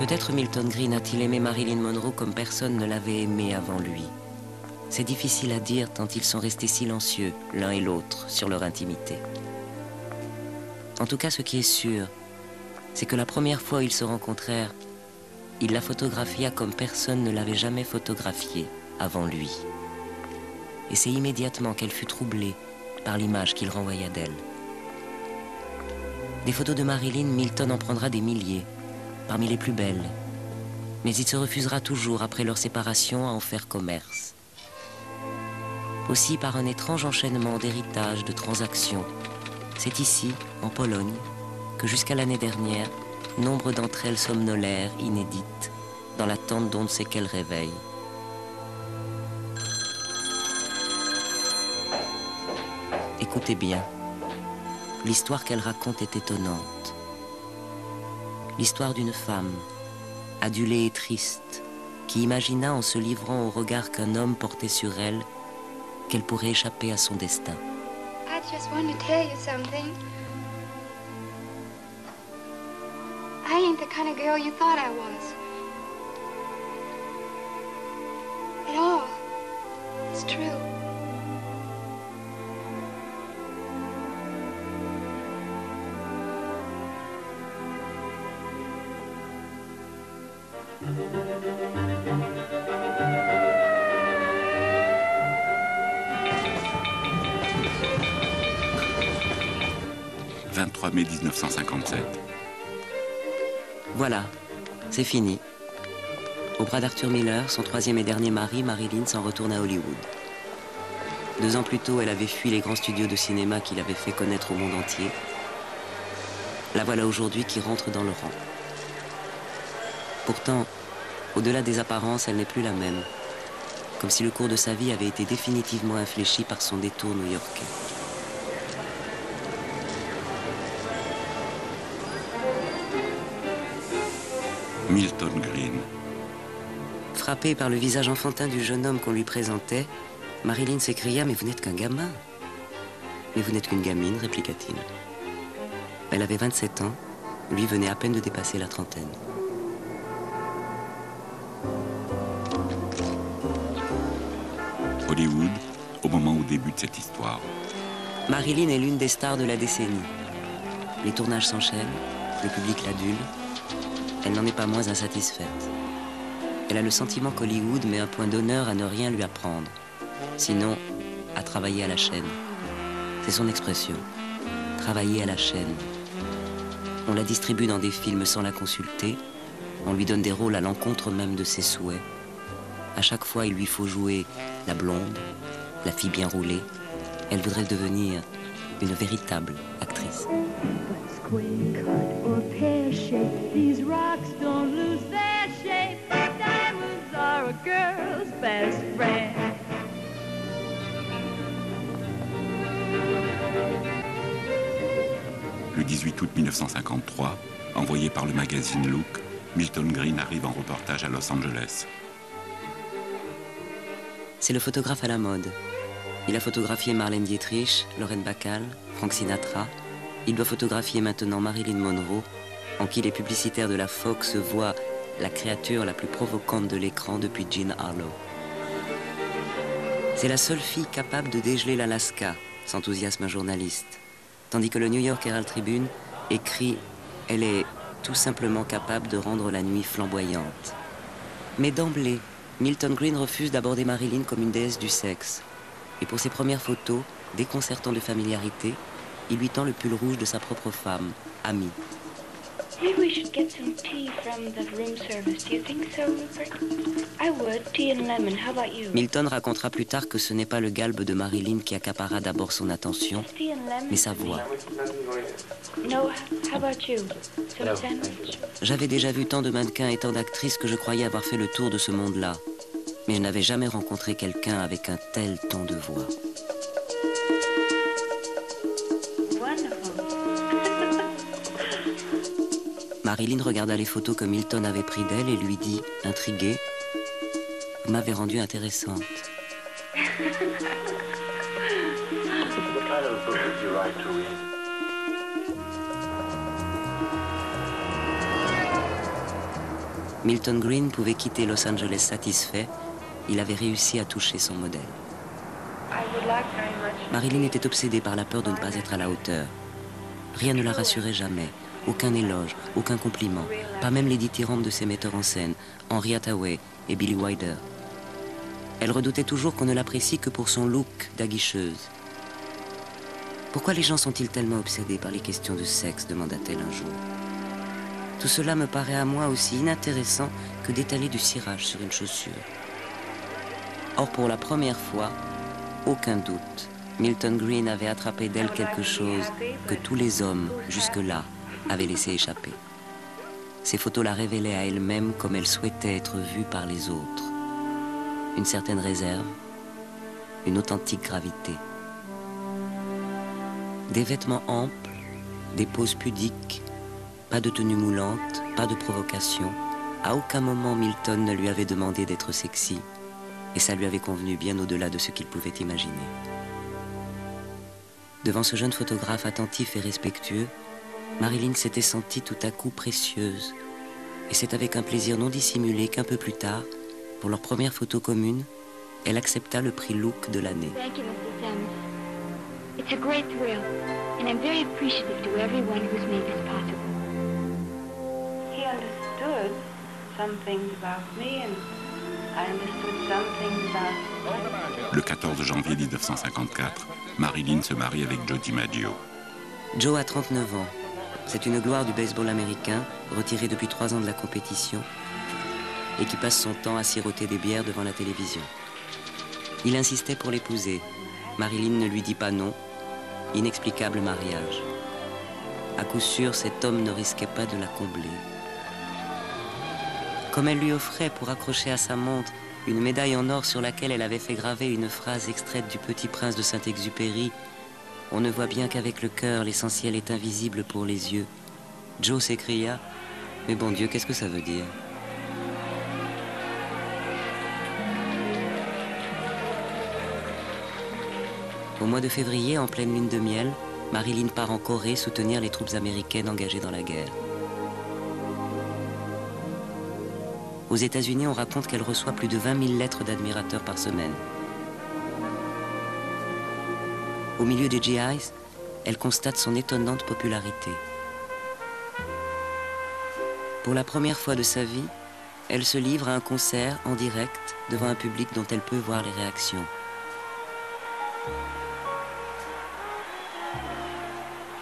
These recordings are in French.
Peut-être Milton Green a-t-il aimé Marilyn Monroe comme personne ne l'avait aimée avant lui. C'est difficile à dire tant ils sont restés silencieux, l'un et l'autre, sur leur intimité. En tout cas, ce qui est sûr, c'est que la première fois où ils se rencontrèrent, il la photographia comme personne ne l'avait jamais photographiée avant lui. Et c'est immédiatement qu'elle fut troublée par l'image qu'il renvoya d'elle. Des photos de Marilyn, Milton en prendra des milliers, parmi les plus belles. Mais il se refusera toujours, après leur séparation, à en faire commerce. Aussi par un étrange enchaînement d'héritages, de transactions. C'est ici, en Pologne, que jusqu'à l'année dernière, nombre d'entre elles somnolèrent, inédites, dans l'attente d'on ne sait quel réveil. Écoutez bien, l'histoire qu'elle raconte est étonnante. L'histoire d'une femme, adulée et triste, qui imagina en se livrant au regard qu'un homme portait sur elle, qu'elle pourrait échapper à son destin. I just want to tell you something. I ain't the kind of girl you thought I was. At all. It's true. « 23 mai 1957. » Voilà, c'est fini. Au bras d'Arthur Miller, son troisième et dernier mari, Marilyn s'en retourne à Hollywood. 2 ans plus tôt, elle avait fui les grands studios de cinéma qui l'avaient fait connaître au monde entier. La voilà aujourd'hui qui rentre dans le rang. Pourtant, au-delà des apparences, elle n'est plus la même. Comme si le cours de sa vie avait été définitivement infléchi par son détour new-yorkais. Milton Green. Frappée par le visage enfantin du jeune homme qu'on lui présentait, Marilyn s'écria « Mais vous n'êtes qu'un gamin !»« Mais vous n'êtes qu'une gamine », répliqua-t-il. Elle avait 27 ans, lui venait à peine de dépasser la trentaine. Hollywood, au moment où débute cette histoire. Marilyn est l'une des stars de la décennie. Les tournages s'enchaînent, le public l'adule. Elle n'en est pas moins insatisfaite. Elle a le sentiment qu'Hollywood met un point d'honneur à ne rien lui apprendre. Sinon, à travailler à la chaîne. C'est son expression. Travailler à la chaîne. On la distribue dans des films sans la consulter. On lui donne des rôles à l'encontre même de ses souhaits. À chaque fois, il lui faut jouer la blonde, la fille bien roulée. Elle voudrait devenir une véritable actrice. Le 18 août 1953, envoyé par le magazine Look, Milton Green arrive en reportage à Los Angeles. C'est le photographe à la mode. Il a photographié Marlène Dietrich, Lorraine Bacall, Frank Sinatra. Il doit photographier maintenant Marilyn Monroe, en qui les publicitaires de la Fox voient la créature la plus provocante de l'écran depuis Jean Harlow. C'est la seule fille capable de dégeler l'Alaska, s'enthousiasme un journaliste. Tandis que le New York Herald Tribune écrit « Elle est tout simplement capable de rendre la nuit flamboyante ». Mais d'emblée, Milton Green refuse d'aborder Marilyn comme une déesse du sexe. Et pour ses premières photos, déconcertant de familiarité, il lui tend le pull rouge de sa propre femme, Amy. Maybe we should get some tea from the room service. Do you think so, Rupert? I would. Tea and lemon. How about you? Milton racontera plus tard que ce n'est pas le galbe de Marilyn qui accapara d'abord son attention, mais sa voix. No, how about you? Some sandwich? J'avais déjà vu tant de mannequins et tant d'actrices que je croyais avoir fait le tour de ce monde-là. Mais je n'avais jamais rencontré quelqu'un avec un tel ton de voix. Marilyn regarda les photos que Milton avait prises d'elle et lui dit, intriguée, « Vous m'avez rendue intéressante. » Milton Green pouvait quitter Los Angeles satisfait. Il avait réussi à toucher son modèle. Marilyn était obsédée par la peur de ne pas être à la hauteur. Rien ne la rassurait jamais. Aucun éloge, aucun compliment. Pas même les dithyrambes de ses metteurs en scène, Henry Hathaway et Billy Wilder. Elle redoutait toujours qu'on ne l'apprécie que pour son look d'aguicheuse. Pourquoi les gens sont-ils tellement obsédés par les questions de sexe, demanda-t-elle un jour. Tout cela me paraît à moi aussi inintéressant que d'étaler du cirage sur une chaussure. Or, pour la première fois, aucun doute, Milton Green avait attrapé d'elle quelque chose que tous les hommes, jusque-là, avaient laissé échapper. Ces photos la révélaient à elle-même comme elle souhaitait être vue par les autres. Une certaine réserve, une authentique gravité. Des vêtements amples, des poses pudiques, pas de tenue moulante, pas de provocation. À aucun moment Milton ne lui avait demandé d'être sexy, et ça lui avait convenu bien au-delà de ce qu'il pouvait imaginer. Devant ce jeune photographe attentif et respectueux, Marilyn s'était sentie tout à coup précieuse, et c'est avec un plaisir non dissimulé qu'un peu plus tard, pour leur première photo commune, elle accepta le prix Look de l'année. Thank you, Mr. Sims. It's a great thrill, and I'm very appreciative to everyone who's made this possible. He understood some things about me, and I understood some things about... Le 14 janvier 1954, Marilyn se marie avec Joe DiMaggio. Joe a 39 ans. C'est une gloire du baseball américain, retiré depuis 3 ans de la compétition, et qui passe son temps à siroter des bières devant la télévision. Il insistait pour l'épouser. Marilyn ne lui dit pas non. Inexplicable mariage. À coup sûr, cet homme ne risquait pas de la combler. Comme elle lui offrait pour accrocher à sa montre une médaille en or sur laquelle elle avait fait graver une phrase extraite du Petit Prince de Saint-Exupéry, on ne voit bien qu'avec le cœur, l'essentiel est invisible pour les yeux. Joe s'écria « Mais bon Dieu, qu'est-ce que ça veut dire ?» Au mois de février, en pleine lune de miel, Marilyn part en Corée soutenir les troupes américaines engagées dans la guerre. Aux États-Unis, on raconte qu'elle reçoit plus de 20 000 lettres d'admirateurs par semaine. Au milieu des GIs, elle constate son étonnante popularité. Pour la première fois de sa vie, elle se livre à un concert en direct devant un public dont elle peut voir les réactions.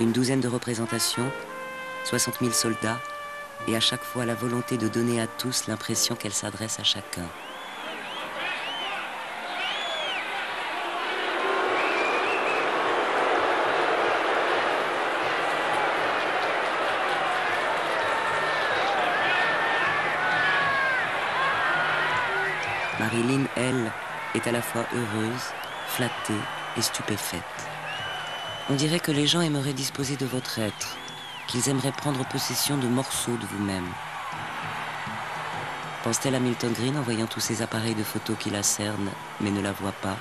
Une douzaine de représentations, 60 000 soldats, et à chaque fois la volonté de donner à tous l'impression qu'elle s'adresse à chacun. Marilyn, elle, est à la fois heureuse, flattée et stupéfaite. On dirait que les gens aimeraient disposer de votre être, qu'ils aimeraient prendre possession de morceaux de vous-même. Pense-t-elle à Milton Green en voyant tous ces appareils de photos qui la cernent, mais ne la voient pas?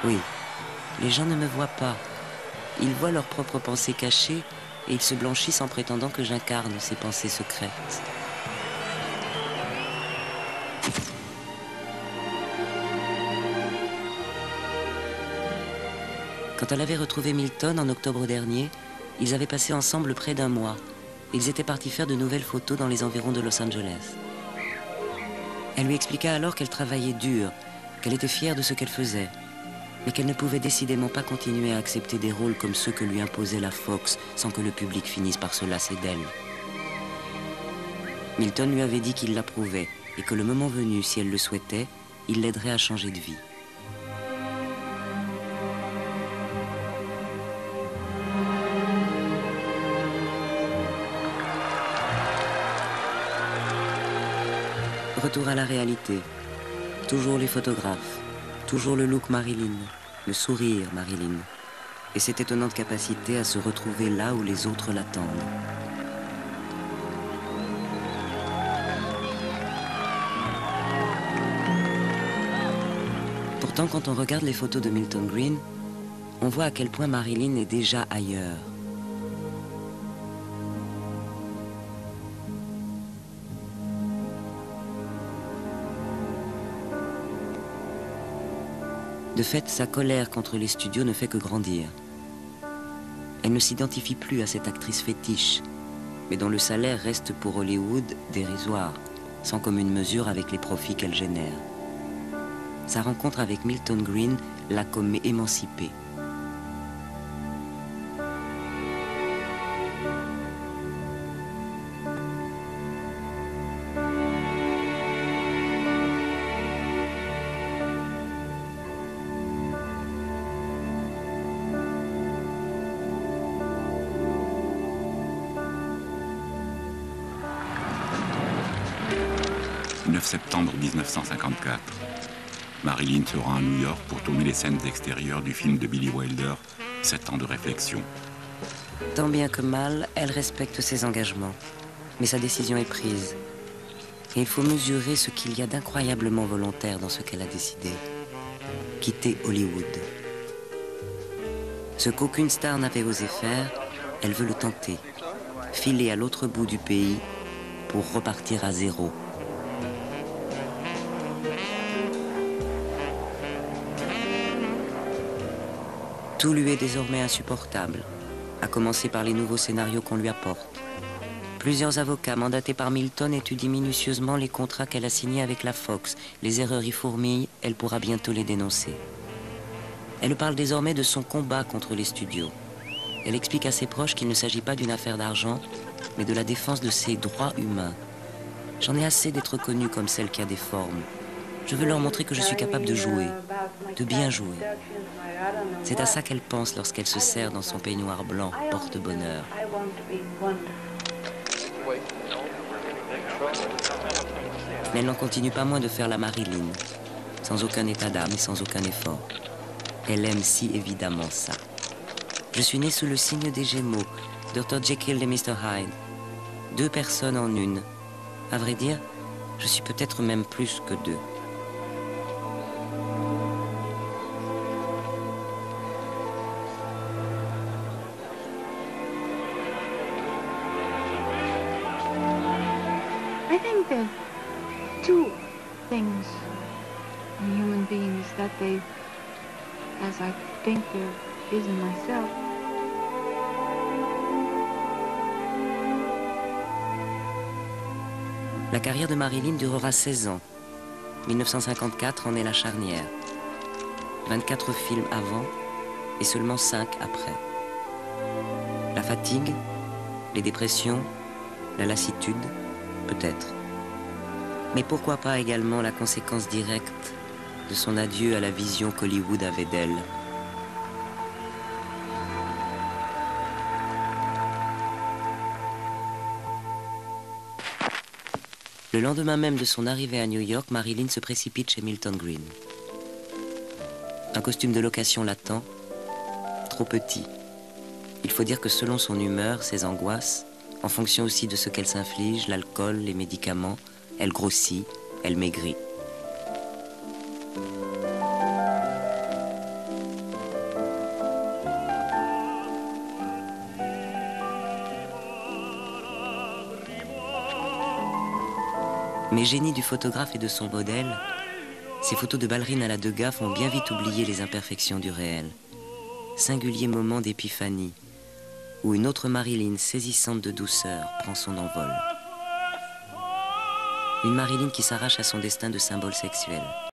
Oui, les gens ne me voient pas. Ils voient leurs propres pensées cachées et ils se blanchissent en prétendant que j'incarne ces pensées secrètes. Quand elle avait retrouvé Milton en octobre dernier, ils avaient passé ensemble près d'1 mois. Ils étaient partis faire de nouvelles photos dans les environs de Los Angeles. Elle lui expliqua alors qu'elle travaillait dur, qu'elle était fière de ce qu'elle faisait, mais qu'elle ne pouvait décidément pas continuer à accepter des rôles comme ceux que lui imposait la Fox sans que le public finisse par se lasser d'elle. Milton lui avait dit qu'il l'approuvait et que le moment venu, si elle le souhaitait, il l'aiderait à changer de vie. Retour à la réalité. Toujours les photographes, toujours le look Marilyn, le sourire Marilyn, et cette étonnante capacité à se retrouver là où les autres l'attendent. Pourtant, quand on regarde les photos de Milton Green, on voit à quel point Marilyn est déjà ailleurs. De fait, sa colère contre les studios ne fait que grandir. Elle ne s'identifie plus à cette actrice fétiche, mais dont le salaire reste pour Hollywood dérisoire, sans commune mesure avec les profits qu'elle génère. Sa rencontre avec Milton Green l'a comme émancipée. Le 9 septembre 1954, Marilyn se rend à New York pour tourner les scènes extérieures du film de Billy Wilder, 7 ans de réflexion. Tant bien que mal, elle respecte ses engagements. Mais sa décision est prise. Et il faut mesurer ce qu'il y a d'incroyablement volontaire dans ce qu'elle a décidé. Quitter Hollywood. Ce qu'aucune star n'avait osé faire, elle veut le tenter. Filer à l'autre bout du pays pour repartir à zéro. Tout lui est désormais insupportable, à commencer par les nouveaux scénarios qu'on lui apporte. Plusieurs avocats mandatés par Milton étudient minutieusement les contrats qu'elle a signés avec la Fox. Les erreurs y fourmillent, elle pourra bientôt les dénoncer. Elle parle désormais de son combat contre les studios. Elle explique à ses proches qu'il ne s'agit pas d'une affaire d'argent, mais de la défense de ses droits humains. J'en ai assez d'être connue comme celle qui a des formes. Je veux leur montrer que je suis capable de jouer, de bien jouer. C'est à ça qu'elle pense lorsqu'elle se serre dans son peignoir blanc, porte-bonheur. Mais elle n'en continue pas moins de faire la Marilyn, sans aucun état d'âme et sans aucun effort. Elle aime si évidemment ça. Je suis née sous le signe des Gémeaux, Dr. Jekyll et Mr. Hyde. 2 personnes en une. À vrai dire, je suis peut-être même plus que 2. I think there are 2 things in human beings that they, as I think there is in myself. La carrière de Marilyn durera 16 ans. 1954 en est la charnière. 24 films avant et seulement 5 après. La fatigue, les dépressions, la lassitude, peut-être. Mais pourquoi pas également la conséquence directe de son adieu à la vision qu'Hollywood avait d'elle. Le lendemain même de son arrivée à New York, Marilyn se précipite chez Milton Green. Un costume de location l'attend, trop petit. Il faut dire que selon son humeur, ses angoisses, en fonction aussi de ce qu'elle s'inflige, l'alcool, les médicaments, elle grossit, elle maigrit. Mais génie du photographe et de son modèle, ces photos de ballerines à la Degas font bien vite oublier les imperfections du réel. Singulier moment d'épiphanie, où une autre Marilyn saisissante de douceur prend son envol. Une Marilyn qui s'arrache à son destin de symbole sexuel.